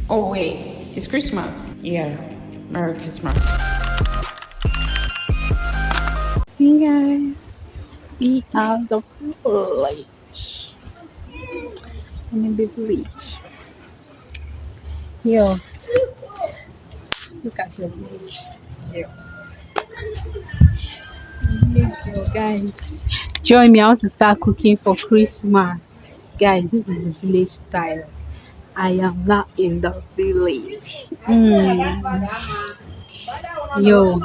Oh wait, it's Christmas. Yeah, Merry Christmas. Hey guys, we are the village. I'm in the village. Yo, look at your village. Yo, yo, guys. Join me. I want to start cooking for Christmas. Guys, this is village style. I am not in the village. Yo,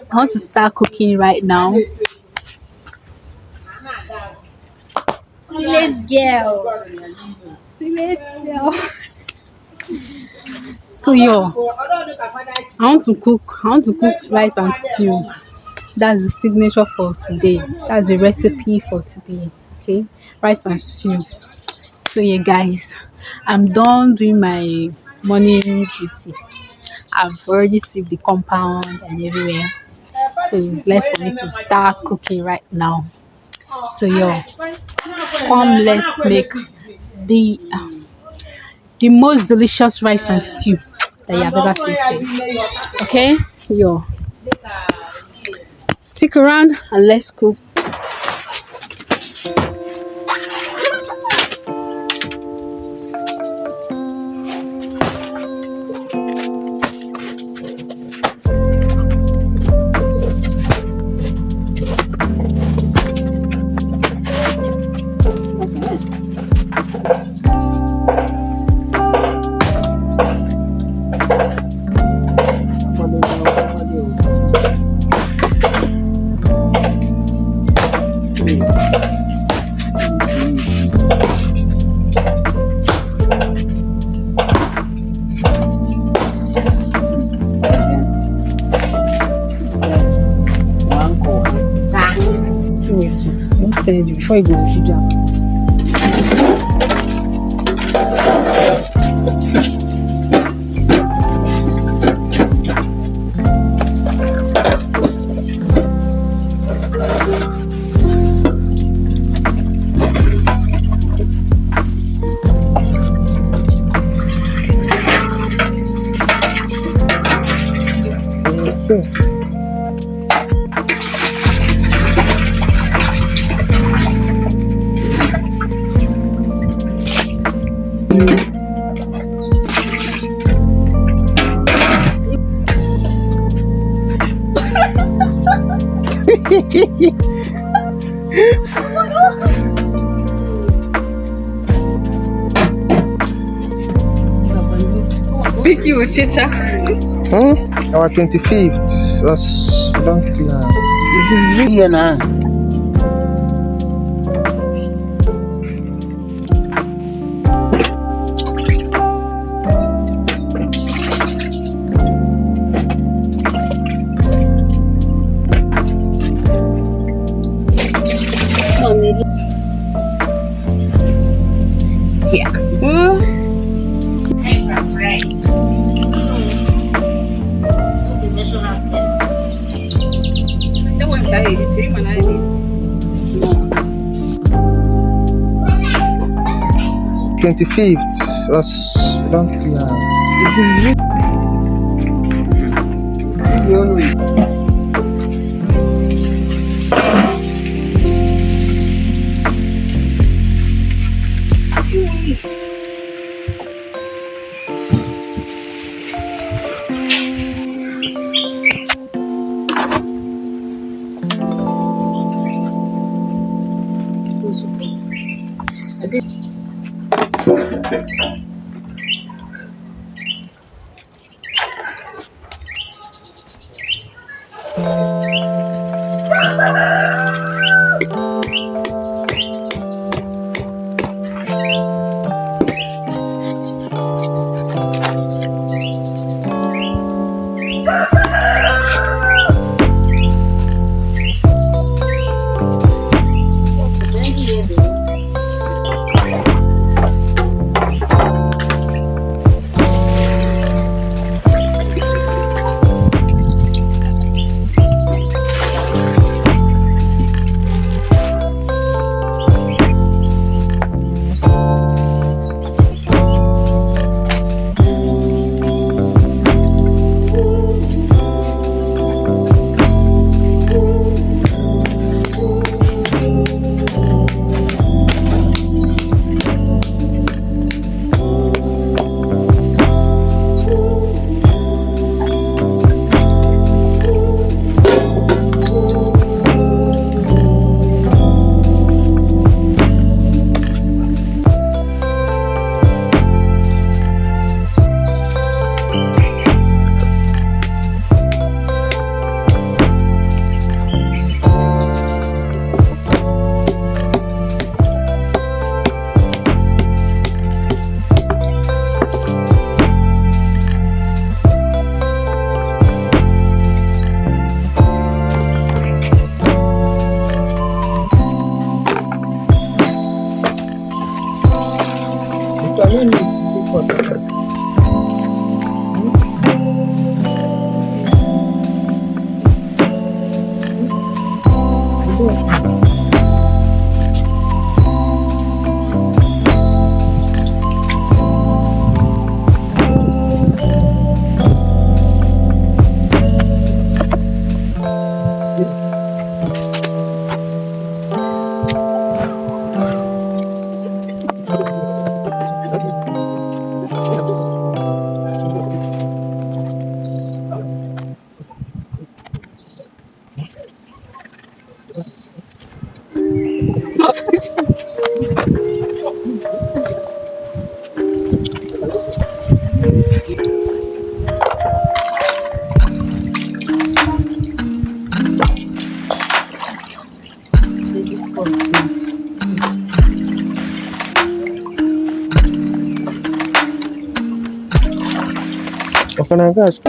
I want to start cooking right now. Village girl. Village girl. So yo, I want to cook rice and stew. That's the signature for today. That's the recipe for today. Okay, rice and stew. So yeah, guys, I'm done doing my morning duty. I've already swept the compound and everywhere. So it's left for me to start cooking right now. So yo, come let's make the the most delicious rice and stew that you have ever tasted. Okay, yo, stick around and let's cook. Wait, don't send you before you go to jam. Pick you with chicha. Our 25th. That's long plan. Here now. Yeah. Mm. 25th. That's long plan. Wafanya kazi.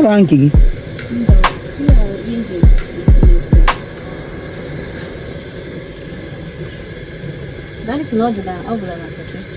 Ranking. Dali sunod na, wala na kasi.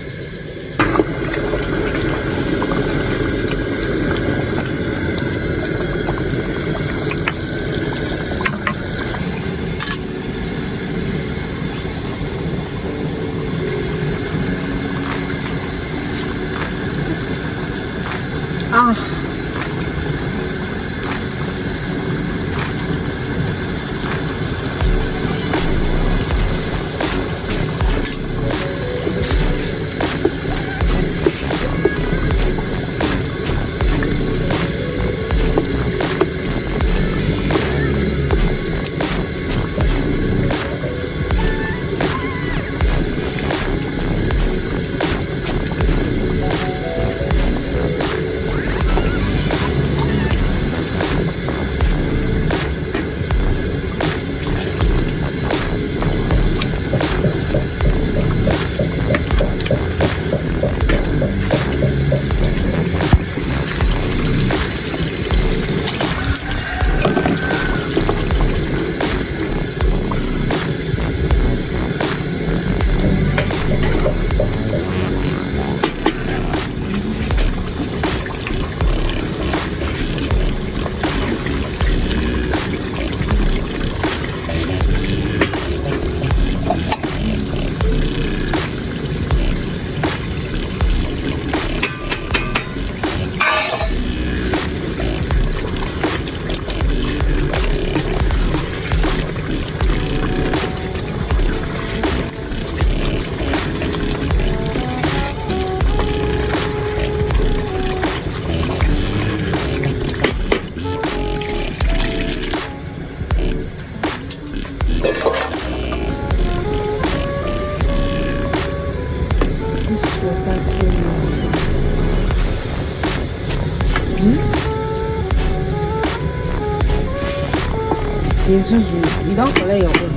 You don't collect your own.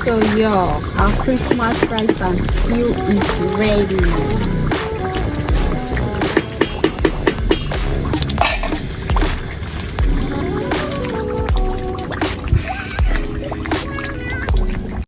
So, yo, our Christmas rice and stew is ready.